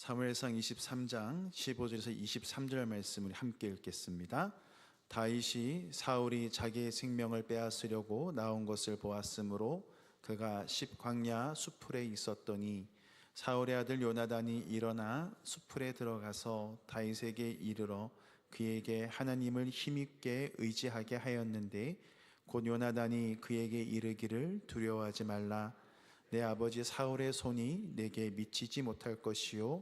사무엘상 23장 15절에서 23절 말씀을 함께 읽겠습니다. 다윗이 사울이 자기의 생명을 빼앗으려고 나온 것을 보았으므로 그가 십광야 수풀에 있었더니 사울의 아들 요나단이 일어나 수풀에 들어가서 다윗에게 이르러 그에게 하나님을 힘있게 의지하게 하였는데 곧 요나단이 그에게 이르기를 두려워하지 말라. 내 아버지 사울의 손이 내게 미치지 못할 것이요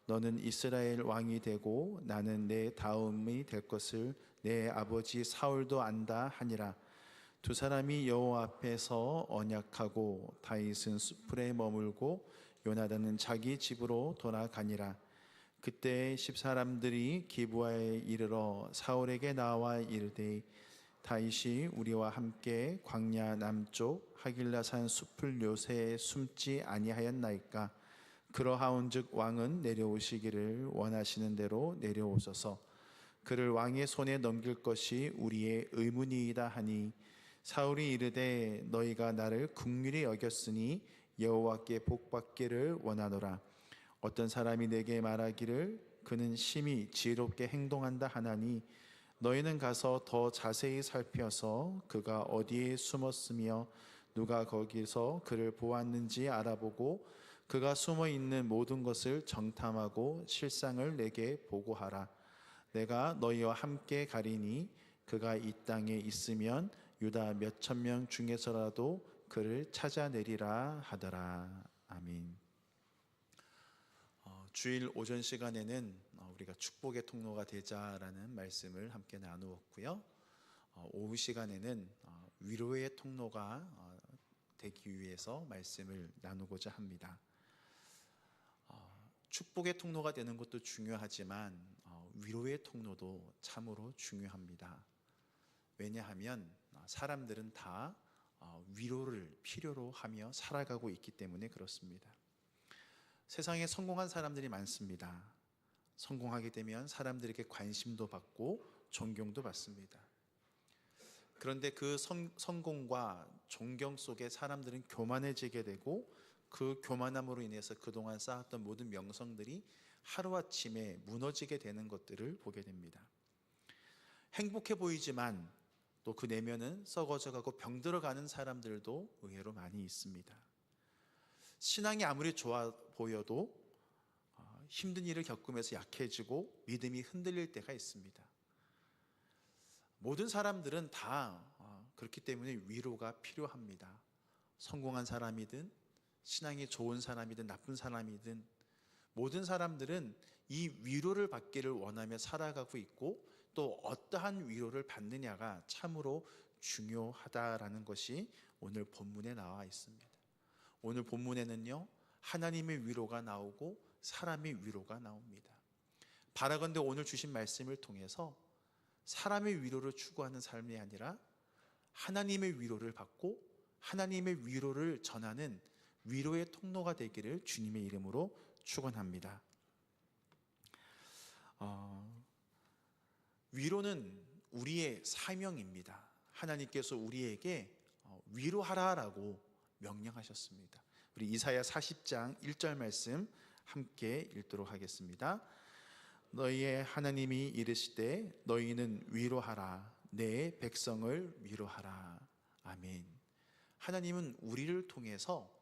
너는 이스라엘 왕이 되고 나는 내 다음이 될 것을 내 아버지 사울도 안다 하니라. 두 사람이 여호와 앞에서 언약하고 다윗은 수풀에 머물고 요나단은 자기 집으로 돌아가니라. 그때 십 사람들이 기브아에 이르러 사울에게 나와 이르되 다윗이 우리와 함께 광야 남쪽 하길라산 수풀 요새에 숨지 아니하였나이까. 그러하온즉 왕은 내려오시기를 원하시는 대로 내려오소서. 그를 왕의 손에 넘길 것이 우리의 의문이이다 하니 사울이 이르되 너희가 나를 긍휼히 여겼으니 여호와께 복받기를 원하노라. 어떤 사람이 내게 말하기를 그는 심히 지혜롭게 행동한다 하나니 너희는 가서 더 자세히 살펴서 그가 어디에 숨었으며 누가 거기서 그를 보았는지 알아보고 그가 숨어 있는 모든 것을 정탐하고 실상을 내게 보고하라. 내가 너희와 함께 가리니 그가 이 땅에 있으면 유다 몇천 명 중에서라도 그를 찾아내리라 하더라. 아멘. 주일 오전 시간에는 우리가 축복의 통로가 되자라는 말씀을 함께 나누었고요. 오후 시간에는 위로의 통로가 되기 위해서 말씀을 나누고자 합니다. 축복의 통로가 되는 것도 중요하지만 위로의 통로도 참으로 중요합니다. 왜냐하면 사람들은 다 위로를 필요로 하며 살아가고 있기 때문에 그렇습니다. 세상에 성공한 사람들이 많습니다. 성공하게 되면 사람들에게 관심도 받고 존경도 받습니다. 그런데 그 성공과 존경 속에 사람들은 교만해지게 되고 그 교만함으로 인해서 그동안 쌓았던 모든 명성들이 하루아침에 무너지게 되는 것들을 보게 됩니다. 행복해 보이지만 또 그 내면은 썩어져가고 병들어가는 사람들도 의외로 많이 있습니다. 신앙이 아무리 좋아 보여도 힘든 일을 겪으면서 약해지고 믿음이 흔들릴 때가 있습니다. 모든 사람들은 다 그렇기 때문에 위로가 필요합니다. 성공한 사람이든 신앙이 좋은 사람이든 나쁜 사람이든 모든 사람들은 이 위로를 받기를 원하며 살아가고 있고 또 어떠한 위로를 받느냐가 참으로 중요하다라는 것이 오늘 본문에 나와 있습니다. 오늘 본문에는요, 하나님의 위로가 나오고 사람의 위로가 나옵니다. 바라건대 오늘 주신 말씀을 통해서 사람의 위로를 추구하는 삶이 아니라 하나님의 위로를 받고 하나님의 위로를 전하는 위로의 통로가 되기를 주님의 이름으로 축원합니다. 위로는 우리의 사명입니다. 하나님께서 우리에게 위로하라라고 명령하셨습니다. 우리 이사야 40장 1절 말씀 함께 읽도록 하겠습니다. 너희의 하나님이 이르시되 너희는 위로하라. 내 백성을 위로하라. 아멘. 하나님은 우리를 통해서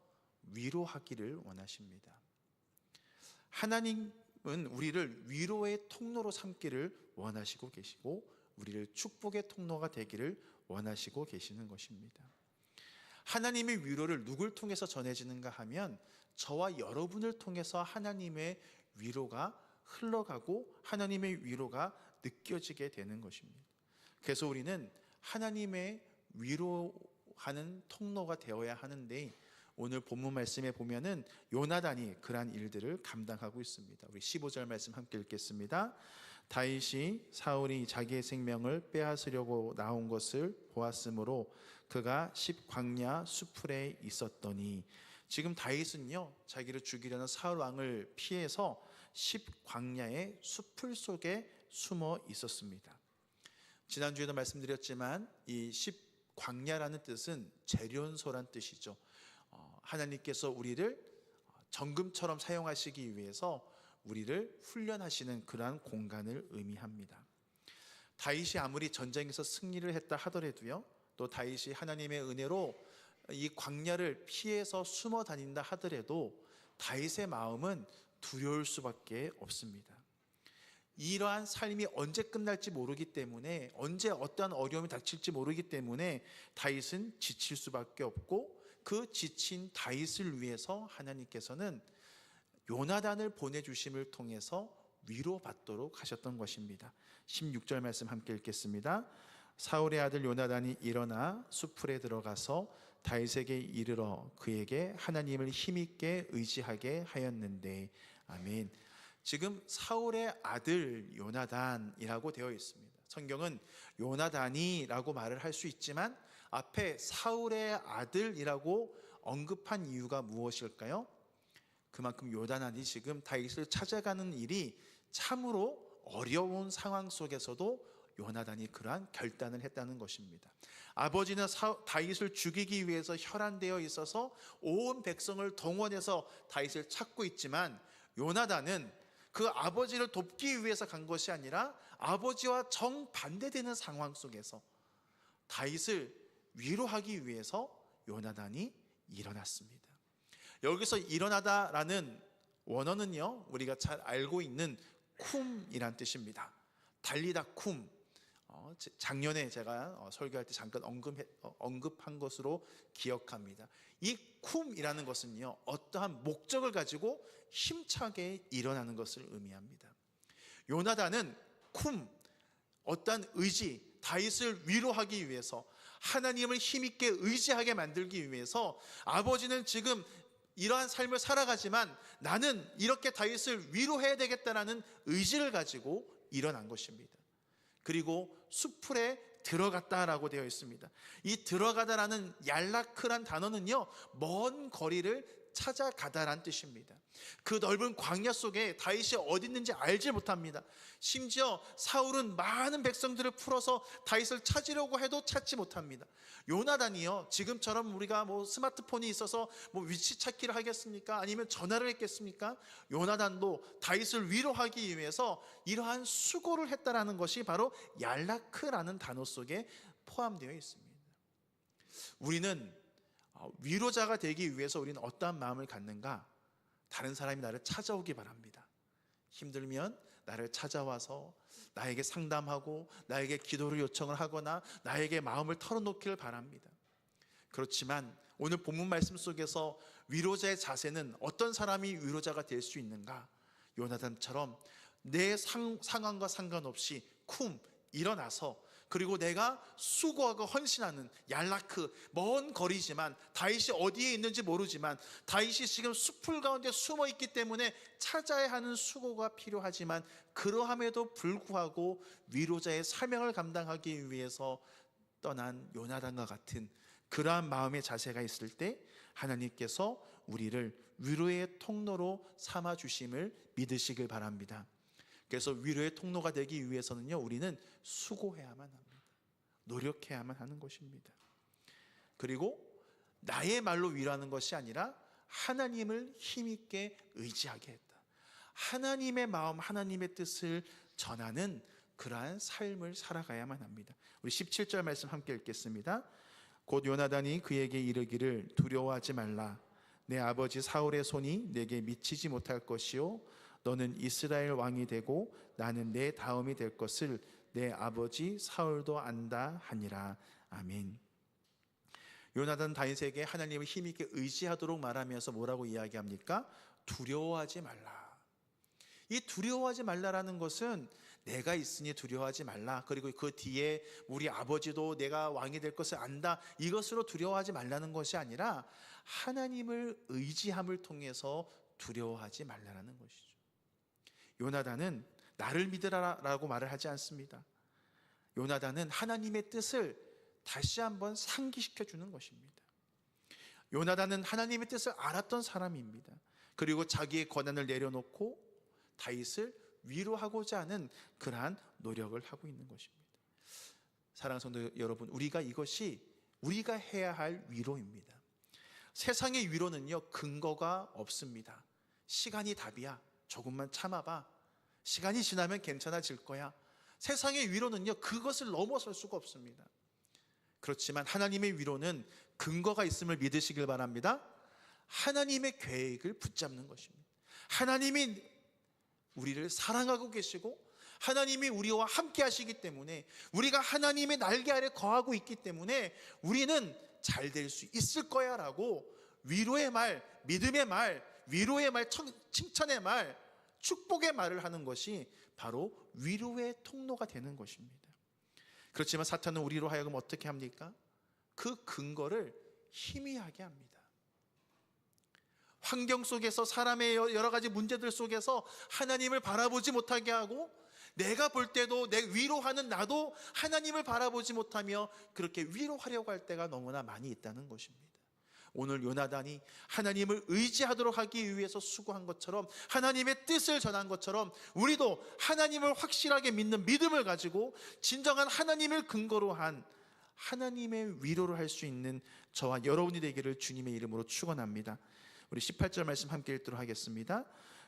위로하기를 원하십니다. 하나님은 우리를 위로의 통로로 삼기를 원하시고 계시고 우리를 축복의 통로가 되기를 원하시고 계시는 것입니다. 하나님의 위로를 누굴 통해서 전해지는가 하면 저와 여러분을 통해서 하나님의 위로가 흘러가고 하나님의 위로가 느껴지게 되는 것입니다. 그래서 우리는 하나님의 위로하는 통로가 되어야 하는데 오늘 본문 말씀에 보면은 요나단이 그러한 일들을 감당하고 있습니다. 우리 15절 말씀 함께 읽겠습니다. 다윗이 사울이 자기의 생명을 빼앗으려고 나온 것을 보았으므로 그가 십광야 수풀에 있었더니, 지금 다윗은요 자기를 죽이려는 사울 왕을 피해서 십광야의 수풀 속에 숨어 있었습니다. 지난주에도 말씀드렸지만 이 십광야라는 뜻은 재련소란 뜻이죠. 하나님께서 우리를 정금처럼 사용하시기 위해서 우리를 훈련하시는 그러한 공간을 의미합니다. 다윗이 아무리 전쟁에서 승리를 했다 하더라도요, 또 다윗이 하나님의 은혜로 이 광야를 피해서 숨어 다닌다 하더라도 다윗의 마음은 두려울 수밖에 없습니다. 이러한 삶이 언제 끝날지 모르기 때문에, 언제 어떠한 어려움이 닥칠지 모르기 때문에 다윗은 지칠 수밖에 없고, 그 지친 다윗을 위해서 하나님께서는 요나단을 보내주심을 통해서 위로받도록 하셨던 것입니다. 16절 말씀 함께 읽겠습니다. 사울의 아들 요나단이 일어나 수풀에 들어가서 다윗에게 이르러 그에게 하나님을 힘있게 의지하게 하였는데. 아멘. 지금 사울의 아들 요나단이라고 되어 있습니다. 성경은 요나단이라고 말을 할 수 있지만 앞에 사울의 아들이라고 언급한 이유가 무엇일까요? 그만큼 요나단이 지금 다윗을 찾아가는 일이 참으로 어려운 상황 속에서도 요나단이 그러한 결단을 했다는 것입니다. 아버지는 다윗을 죽이기 위해서 혈안되어 있어서 온 백성을 동원해서 다윗을 찾고 있지만, 요나단은 그 아버지를 돕기 위해서 간 것이 아니라 아버지와 정반대되는 상황 속에서 다윗을 위로하기 위해서 요나단이 일어났습니다. 여기서 일어나다라는 원어는요, 우리가 잘 알고 있는 쿰이란 뜻입니다. 달리다 쿰. 작년에 제가 설교할 때 잠깐 언급한 것으로 기억합니다. 이 쿰이라는 것은요, 어떠한 목적을 가지고 힘차게 일어나는 것을 의미합니다. 요나단은 쿰, 어떠한 의지, 다윗을 위로하기 위해서, 하나님을 힘있게 의지하게 만들기 위해서, 아버지는 지금 이러한 삶을 살아가지만 나는 이렇게 다윗을 위로해야 되겠다라는 의지를 가지고 일어난 것입니다. 그리고 수풀에 들어갔다라고 되어 있습니다. 이 들어가다라는 얄라크란 단어는요, 먼 거리를 찾아가다란 뜻입니다. 그 넓은 광야 속에 다윗이 어디 있는지 알지 못합니다. 심지어 사울은 많은 백성들을 풀어서 다윗을 찾으려고 해도 찾지 못합니다. 요나단이요, 지금처럼 우리가 스마트폰이 있어서 위치 찾기를 하겠습니까? 아니면 전화를 했겠습니까? 요나단도 다윗을 위로하기 위해서 이러한 수고를 했다라는 것이 바로 얄라크라는 단어 속에 포함되어 있습니다. 우리는 위로자가 되기 위해서 우리는 어떠한 마음을 갖는가? 다른 사람이 나를 찾아오기 바랍니다. 힘들면 나를 찾아와서 나에게 상담하고 나에게 기도를 요청을 하거나 나에게 마음을 털어놓기를 바랍니다. 그렇지만 오늘 본문 말씀 속에서 위로자의 자세는 어떤 사람이 위로자가 될 수 있는가? 요나단처럼 내 상황과 상관없이 쿰 일어나서, 그리고 내가 수고하고 헌신하는 얄라크, 먼 거리지만 다윗이 어디에 있는지 모르지만 다윗이 지금 숲풀 가운데 숨어 있기 때문에 찾아야 하는 수고가 필요하지만 그러함에도 불구하고 위로자의 사명을 감당하기 위해서 떠난 요나단과 같은 그러한 마음의 자세가 있을 때 하나님께서 우리를 위로의 통로로 삼아 주심을 믿으시길 바랍니다. 그래서 위로의 통로가 되기 위해서는요, 우리는 수고해야만 합니다. 노력해야만 하는 것입니다. 그리고 나의 말로 위로하는 것이 아니라 하나님을 힘있게 의지하게 했다. 하나님의 마음, 하나님의 뜻을 전하는 그러한 삶을 살아가야만 합니다. 우리 17절 말씀 함께 읽겠습니다. 곧 요나단이 그에게 이르기를 두려워하지 말라. 내 아버지 사울의 손이 내게 미치지 못할 것이요 너는 이스라엘 왕이 되고 나는 내 다음이 될 것을 내 아버지 사울도 안다 하니라. 아멘. 요나단 다윗에게 하나님을 힘있게 의지하도록 말하면서 뭐라고 이야기합니까? 두려워하지 말라. 이 두려워하지 말라라는 것은 내가 있으니 두려워하지 말라, 그리고 그 뒤에 우리 아버지도 내가 왕이 될 것을 안다, 이것으로 두려워하지 말라는 것이 아니라 하나님을 의지함을 통해서 두려워하지 말라는 것이죠. 요나단은 나를 믿으라라고 말을 하지 않습니다. 요나단은 하나님의 뜻을 다시 한번 상기시켜 주는 것입니다. 요나단은 하나님의 뜻을 알았던 사람입니다. 그리고 자기의 권한을 내려놓고 다윗을 위로하고자 하는 그러한 노력을 하고 있는 것입니다. 사랑하는 성도 여러분, 이것이 우리가 해야 할 위로입니다. 세상의 위로는요, 근거가 없습니다. 시간이 답이야, 조금만 참아봐. 시간이 지나면 괜찮아질 거야. 세상의 위로는요, 그것을 넘어설 수가 없습니다. 그렇지만 하나님의 위로는 근거가 있음을 믿으시길 바랍니다. 하나님의 계획을 붙잡는 것입니다. 하나님이 우리를 사랑하고 계시고 하나님이 우리와 함께 하시기 때문에, 우리가 하나님의 날개 아래 거하고 있기 때문에 우리는 잘 될 수 있을 거야 라고 위로의 말, 믿음의 말, 위로의 말, 칭찬의 말, 축복의 말을 하는 것이 바로 위로의 통로가 되는 것입니다. 그렇지만 사탄은 우리로 하여금 어떻게 합니까? 그 근거를 희미하게 합니다. 환경 속에서, 사람의 여러 가지 문제들 속에서 하나님을 바라보지 못하게 하고, 내가 볼 때도 내 위로하는 나도 하나님을 바라보지 못하며 그렇게 위로하려고 할 때가 너무나 많이 있다는 것입니다. 오늘 요나단이 하나님을 의지하도록 하기 위해서 수고한 것처럼, 하나님의 뜻을 전한 것처럼, 우리도 하나님을 확실하게 믿는 믿음을 가지고 진정한 하나님을 근거로 한 하나님의 위로를 할 수 있는 저와 여러분이 되기를 주님의 이름으로 축원합니다. 우리 18절 말씀 함께 읽도록 하겠습니다.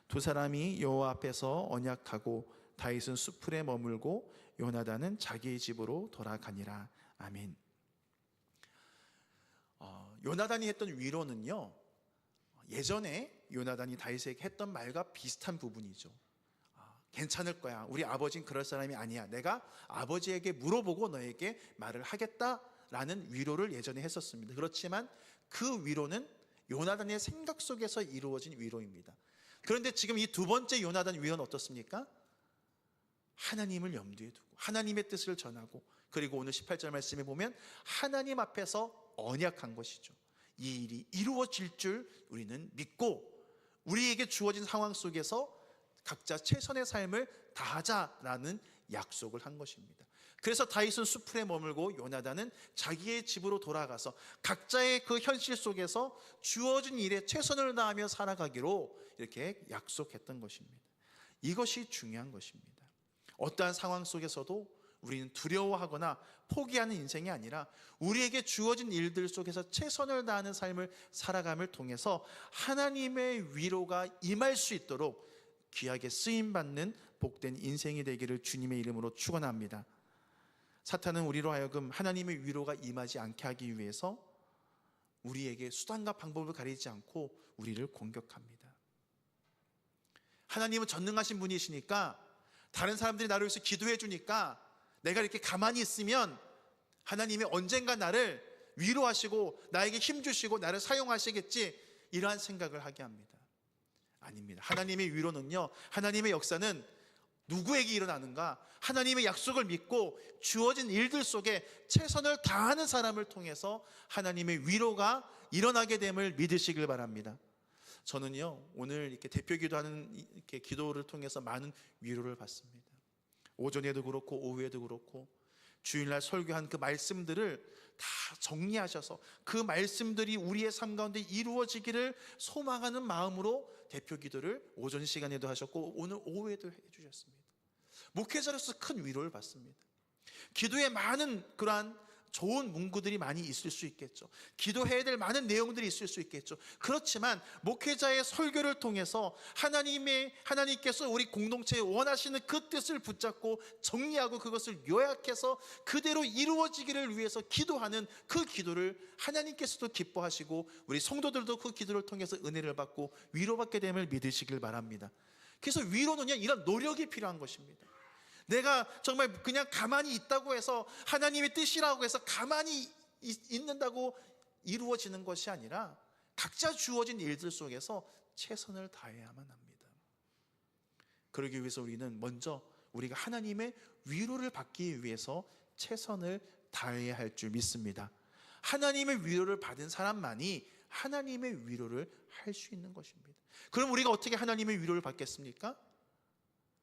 두 사람이 여호와 앞에서 언약하고 다윗은 수풀에 머물고 요나단은 자기의 집으로 돌아가니라. 아멘. 요나단이 했던 위로는요, 예전에 요나단이 다윗에게 했던 말과 비슷한 부분이죠. 괜찮을 거야. 우리 아버지는 그럴 사람이 아니야. 내가 아버지에게 물어보고 너에게 말을 하겠다라는 위로를 예전에 했었습니다. 그렇지만 그 위로는 요나단의 생각 속에서 이루어진 위로입니다. 그런데 지금 이 두 번째 요나단 위로는 어떻습니까? 하나님을 염두에 두고 하나님의 뜻을 전하고, 그리고 오늘 18절 말씀에 보면 하나님 앞에서 언약한 것이죠. 이 일이 이루어질 줄 우리는 믿고 우리에게 주어진 상황 속에서 각자 최선의 삶을 다하자라는 약속을 한 것입니다. 그래서 다윗은 수풀에 머물고 요나단은 자기의 집으로 돌아가서 각자의 그 현실 속에서 주어진 일에 최선을 다하며 살아가기로 이렇게 약속했던 것입니다. 이것이 중요한 것입니다. 어떠한 상황 속에서도 우리는 두려워하거나 포기하는 인생이 아니라 우리에게 주어진 일들 속에서 최선을 다하는 삶을 살아감을 통해서 하나님의 위로가 임할 수 있도록 귀하게 쓰임받는 복된 인생이 되기를 주님의 이름으로 축원합니다. 사탄은 우리로 하여금 하나님의 위로가 임하지 않게 하기 위해서 우리에게 수단과 방법을 가리지 않고 우리를 공격합니다. 하나님은 전능하신 분이시니까, 다른 사람들이 나를 위해서 기도해 주니까 내가 이렇게 가만히 있으면 하나님이 언젠가 나를 위로하시고 나에게 힘 주시고 나를 사용하시겠지, 이러한 생각을 하게 합니다. 아닙니다. 하나님의 위로는요, 하나님의 역사는 누구에게 일어나는가? 하나님의 약속을 믿고 주어진 일들 속에 최선을 다하는 사람을 통해서 하나님의 위로가 일어나게 됨을 믿으시길 바랍니다. 저는요, 오늘 이렇게 대표 기도하는 이렇게 기도를 통해서 많은 위로를 받습니다. 오전에도 그렇고 오후에도 그렇고 주일날 설교한 그 말씀들을 다 정리하셔서 그 말씀들이 우리의 삶 가운데 이루어지기를 소망하는 마음으로 대표 기도를 오전 시간에도 하셨고 오늘 오후에도 해주셨습니다. 목회자로서 큰 위로를 받습니다. 기도에 많은 그러한 좋은 문구들이 많이 있을 수 있겠죠. 기도해야 될 많은 내용들이 있을 수 있겠죠. 그렇지만 목회자의 설교를 통해서 하나님께서 우리 공동체에 원하시는 그 뜻을 붙잡고 정리하고 그것을 요약해서 그대로 이루어지기를 위해서 기도하는 그 기도를 하나님께서도 기뻐하시고 우리 성도들도 그 기도를 통해서 은혜를 받고 위로받게 됨을 믿으시길 바랍니다. 그래서 위로는요, 이런 노력이 필요한 것입니다. 내가 정말 그냥 가만히 있다고 해서 하나님의 뜻이라고 해서 가만히 있는다고 이루어지는 것이 아니라 각자 주어진 일들 속에서 최선을 다해야만 합니다. 그러기 위해서 우리는 먼저 우리가 하나님의 위로를 받기 위해서 최선을 다해야 할 줄 믿습니다. 하나님의 위로를 받은 사람만이 하나님의 위로를 할 수 있는 것입니다. 그럼 우리가 어떻게 하나님의 위로를 받겠습니까?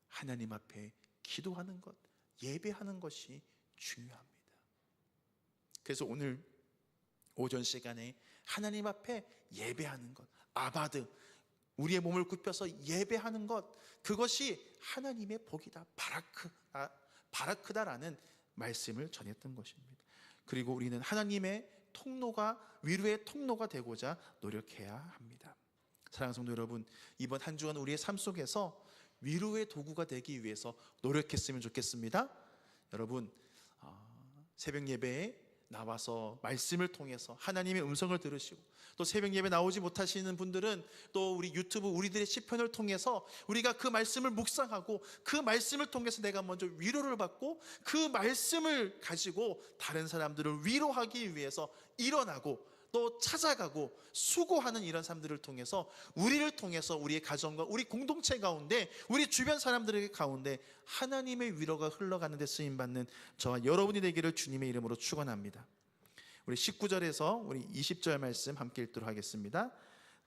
하나님 앞에 기도하는 것, 예배하는 것이 중요합니다. 그래서 오늘 오전 시간에 하나님 앞에 예배하는 것, 아바드, 우리의 몸을 굽혀서 예배하는 것, 그것이 하나님의 복이다, 바라크다라는 말씀을 전했던 것입니다. 그리고 우리는 하나님의 통로가, 위로의 통로가 되고자 노력해야 합니다. 사랑하는 성도 여러분, 이번 한 주간 우리의 삶 속에서 위로의 도구가 되기 위해서 노력했으면 좋겠습니다. 여러분, 새벽 예배에 나와서 말씀을 통해서 하나님의 음성을 들으시고, 또 새벽 예배 나오지 못하시는 분들은 또 우리 유튜브 우리들의 시편을 통해서 우리가 그 말씀을 묵상하고 그 말씀을 통해서 내가 먼저 위로를 받고 그 말씀을 가지고 다른 사람들을 위로하기 위해서 일어나고 또 찾아가고 수고하는 이런 삶들을 통해서 우리를 통해서 우리의 가정과 우리 공동체 가운데 우리 주변 사람들에게 가운데 하나님의 위로가 흘러가는 데 쓰임받는 저와 여러분이 되기를 주님의 이름으로 축원합니다. 우리 19절에서 우리 20절 말씀 함께 읽도록 하겠습니다.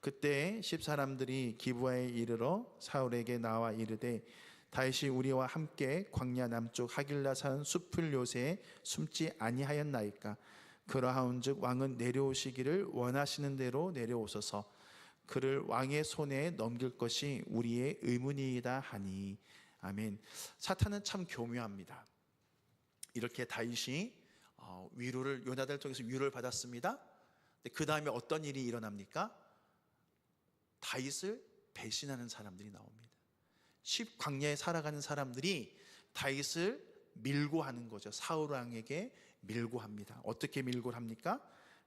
그때 10사람들이 기브아에 이르러 사울에게 나와 이르되 다윗이 우리와 함께 광야 남쪽 하길라산 숲을 요새에 숨지 아니하였나이까. 그러하온즉 왕은 내려오시기를 원하시는 대로 내려오소서. 그를 왕의 손에 넘길 것이 우리의 의문이다 하니. 아멘. 사탄은 참 교묘합니다. 이렇게 다윗이 위로를 요나단을 통해서 위로를 받았습니다. 그 다음에 어떤 일이 일어납니까? 다윗을 배신하는 사람들이 나옵니다. 광야에 살아가는 사람들이 다윗을 밀고 하는 거죠. 사울 왕에게 밀고 합니다. 어떻게 밀고 합니까?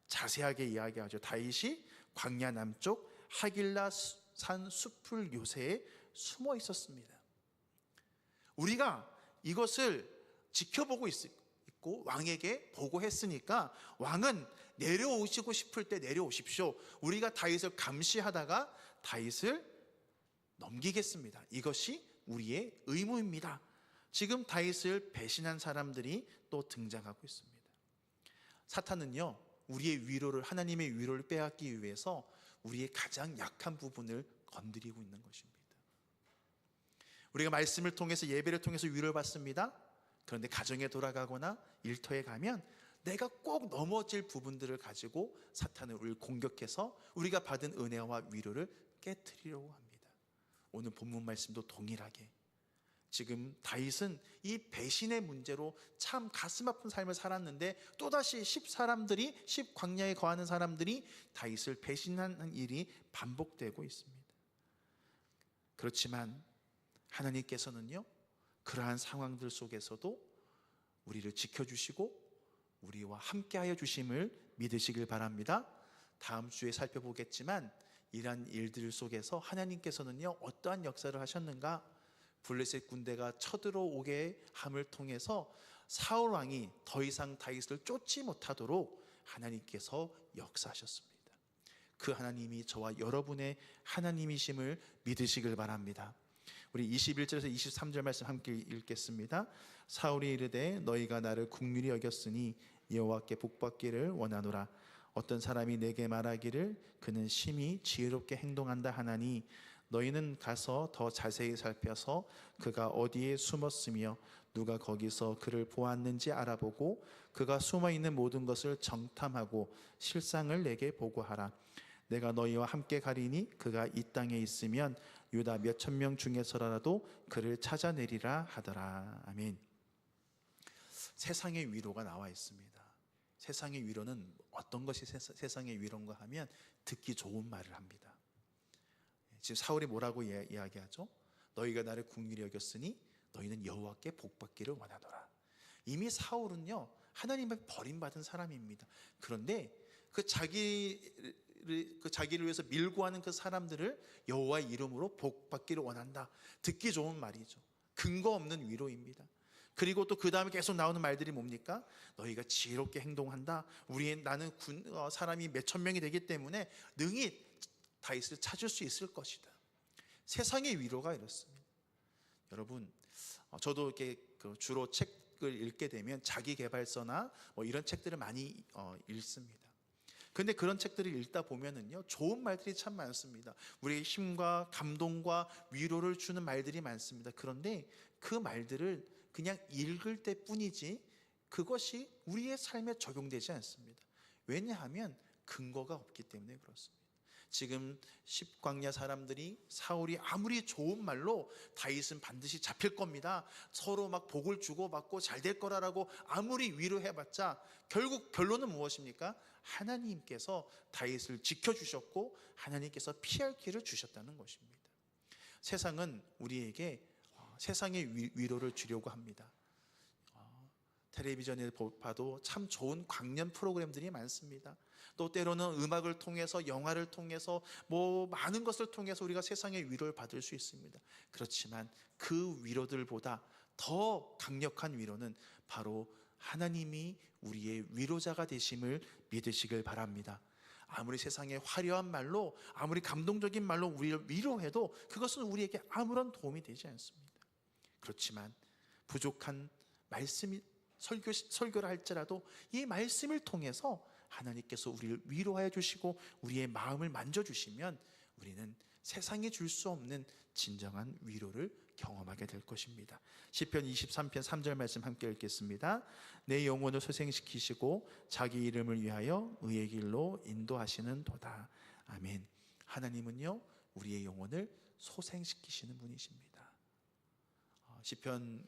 자세하게 이야기하죠. 다윗이 광야 남쪽 하길라산 숲을 요새에 숨어 있었습니다. 우리가 이것을 지켜보고 있고 왕에게 보고했으니까 왕은 내려오시고 싶을 때 내려오십시오. 우리가 다윗을 감시하다가 다윗을 넘기겠습니다. 이것이 우리의 의무입니다. 지금 다윗을 배신한 사람들이 또 등장하고 있습니다. 사탄은요, 우리의 위로를, 하나님의 위로를 빼앗기 위해서 우리의 가장 약한 부분을 건드리고 있는 것입니다. 우리가 말씀을 통해서, 예배를 통해서 위로를 받습니다. 그런데 가정에 돌아가거나 일터에 가면 내가 꼭 넘어질 부분들을 가지고 사탄은 우리를 공격해서 우리가 받은 은혜와 위로를 깨트리려고 합니다. 오늘 본문 말씀도 동일하게 지금 다윗은 이 배신의 문제로 참 가슴 아픈 삶을 살았는데 또다시 10 광야에 거하는 사람들이 다윗을 배신하는 일이 반복되고 있습니다. 그렇지만 하나님께서는요, 그러한 상황들 속에서도 우리를 지켜주시고 우리와 함께하여 주심을 믿으시길 바랍니다. 다음 주에 살펴보겠지만 이러한 일들 속에서 하나님께서는요, 어떠한 역사를 하셨는가? 블레셋 군대가 쳐들어오게 함을 통해서 사울 왕이 더 이상 다윗을 쫓지 못하도록 하나님께서 역사하셨습니다. 그 하나님이 저와 여러분의 하나님이심을 믿으시길 바랍니다. 우리 21절에서 23절 말씀 함께 읽겠습니다. 사울이 이르되 너희가 나를 긍휼히 여겼으니 여호와께 복받기를 원하노라. 어떤 사람이 내게 말하기를 그는 심히 지혜롭게 행동한다 하나니 너희는 가서 더 자세히 살펴서 그가 어디에 숨었으며 누가 거기서 그를 보았는지 알아보고 그가 숨어있는 모든 것을 정탐하고 실상을 내게 보고하라. 내가 너희와 함께 가리니 그가 이 땅에 있으면 유다 몇천 명 중에서라도 그를 찾아내리라 하더라. 아멘. 세상의 위로가 나와 있습니다. 세상의 위로는 어떤 것이 세상의 위로인가 하면 듣기 좋은 말을 합니다. 지금 사울이 뭐라고 이야기하죠? 너희가 나를 긍휼히 여겼으니 너희는 여호와께 복받기를 원하노라. 이미 사울은요, 하나님의 버림받은 사람입니다. 그런데 그 자기를 위해서 밀고 하는 그 사람들을 여호와의 이름으로 복받기를 원한다. 듣기 좋은 말이죠. 근거 없는 위로입니다. 그리고 또 그 다음에 계속 나오는 말들이 뭡니까? 너희가 지혜롭게 행동한다. 나는 사람이 몇천 명이 되기 때문에 능히 다윗을 찾을 수 있을 것이다. 세상의 위로가 이렇습니다. 여러분, 저도 이렇게 주로 책을 읽게 되면 자기개발서나 이런 책들을 많이 읽습니다. 그런데 그런 책들을 읽다 보면은요, 좋은 말들이 참 많습니다. 우리의 힘과 감동과 위로를 주는 말들이 많습니다. 그런데 그 말들을 그냥 읽을 때 뿐이지 그것이 우리의 삶에 적용되지 않습니다. 왜냐하면 근거가 없기 때문에 그렇습니다. 지금 10광야 사람들이 사울이 아무리 좋은 말로 다윗은 반드시 잡힐 겁니다, 서로 막 복을 주고받고 잘 될 거라고 아무리 위로해봤자 결국 결론은 무엇입니까? 하나님께서 다윗을 지켜주셨고 하나님께서 피할 길을 주셨다는 것입니다. 세상은 우리에게 세상의 위로를 주려고 합니다. 텔레비전에 봐도 참 좋은 광년 프로그램들이 많습니다. 또 때로는 음악을 통해서, 영화를 통해서, 많은 것을 통해서 우리가 세상의 위로를 받을 수 있습니다. 그렇지만 그 위로들보다 더 강력한 위로는 바로 하나님이 우리의 위로자가 되심을 믿으시길 바랍니다. 아무리 세상의 화려한 말로, 아무리 감동적인 말로 우리를 위로해도 그것은 우리에게 아무런 도움이 되지 않습니다. 그렇지만 부족한 말씀이 설교를 할지라도 이 말씀을 통해서 하나님께서 우리를 위로하여 주시고 우리의 마음을 만져주시면 우리는 세상에 줄 수 없는 진정한 위로를 경험하게 될 것입니다. 시편 23편 3절 말씀 함께 읽겠습니다. 내 영혼을 소생시키시고 자기 이름을 위하여 의의 길로 인도하시는 도다. 아멘. 하나님은요, 우리의 영혼을 소생시키시는 분이십니다. 시편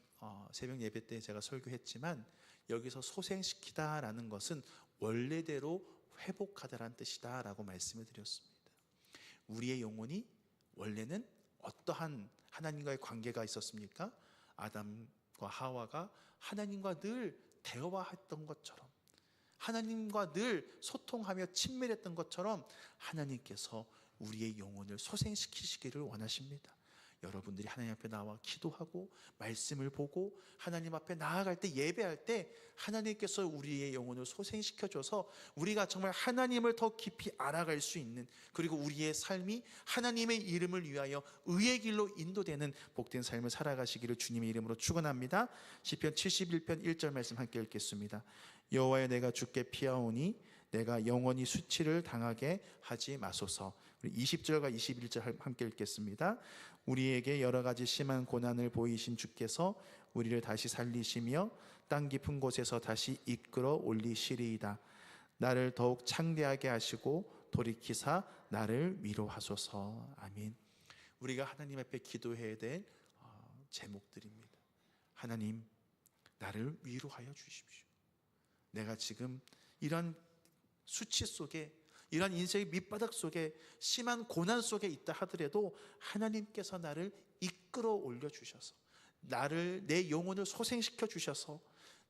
새벽 예배 때 제가 설교했지만 여기서 소생시키다라는 것은 원래대로 회복하다라는 뜻이다라고 말씀을 드렸습니다. 우리의 영혼이 원래는 어떠한 하나님과의 관계가 있었습니까? 아담과 하와가 하나님과 늘 대화했던 것처럼, 하나님과 늘 소통하며 친밀했던 것처럼 하나님께서 우리의 영혼을 소생시키시기를 원하십니다. 여러분들이 하나님 앞에 나와 기도하고 말씀을 보고 하나님 앞에 나아갈 때, 예배할 때 하나님께서 우리의 영혼을 소생시켜줘서 우리가 정말 하나님을 더 깊이 알아갈 수 있는, 그리고 우리의 삶이 하나님의 이름을 위하여 의의 길로 인도되는 복된 삶을 살아가시기를 주님의 이름으로 축원합니다. 시편 71편 1절 말씀 함께 읽겠습니다. 여호와여, 내가 주께 피하오니 내가 영원히 수치를 당하게 하지 마소서. 20절과 21절 함께 읽겠습니다. 우리에게 여러 가지 심한 고난을 보이신 주께서 우리를 다시 살리시며 땅 깊은 곳에서 다시 이끌어 올리시리이다. 나를 더욱 창대하게 하시고 돌이키사 나를 위로하소서. 아멘. 우리가 하나님 앞에 기도해야 될 제목들입니다. 하나님, 나를 위로하여 주십시오. 내가 지금 이런 수치 속에, 이런 인생의 밑바닥 속에, 심한 고난 속에 있다 하더라도 하나님께서 나를 이끌어 올려 주셔서, 내 영혼을 소생시켜 주셔서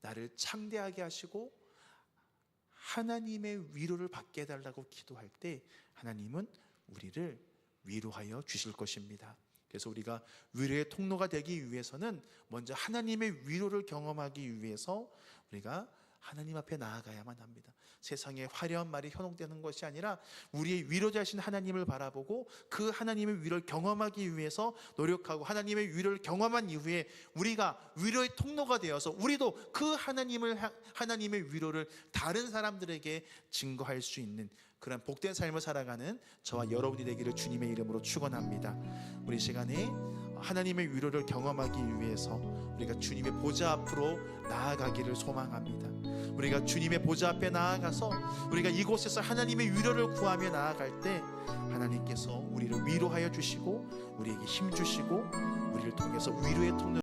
나를 창대하게 하시고 하나님의 위로를 받게 해달라고 기도할 때 하나님은 우리를 위로하여 주실 것입니다. 그래서 우리가 위로의 통로가 되기 위해서는 먼저 하나님의 위로를 경험하기 위해서 우리가 하나님 앞에 나아가야만 합니다. 세상에 화려한 말이 현혹되는 것이 아니라 우리의 위로자신 하나님을 바라보고 그 하나님의 위로를 경험하기 위해서 노력하고, 하나님의 위로를 경험한 이후에 우리가 위로의 통로가 되어서 우리도 그 하나님의 위로를 다른 사람들에게 증거할 수 있는 그런 복된 삶을 살아가는 저와 여러분이 되기를 주님의 이름으로 축원합니다. 우리 시간에 하나님의 위로를 경험하기 위해서 우리가 주님의 보좌 앞으로 나아가기를 소망합니다. 우리가 주님의 보좌 앞에 나아가서 우리가 이곳에서 하나님의 위로를 구하며 나아갈 때 하나님께서 우리를 위로하여 주시고 우리에게 힘 주시고 우리를 통해서 위로의 통로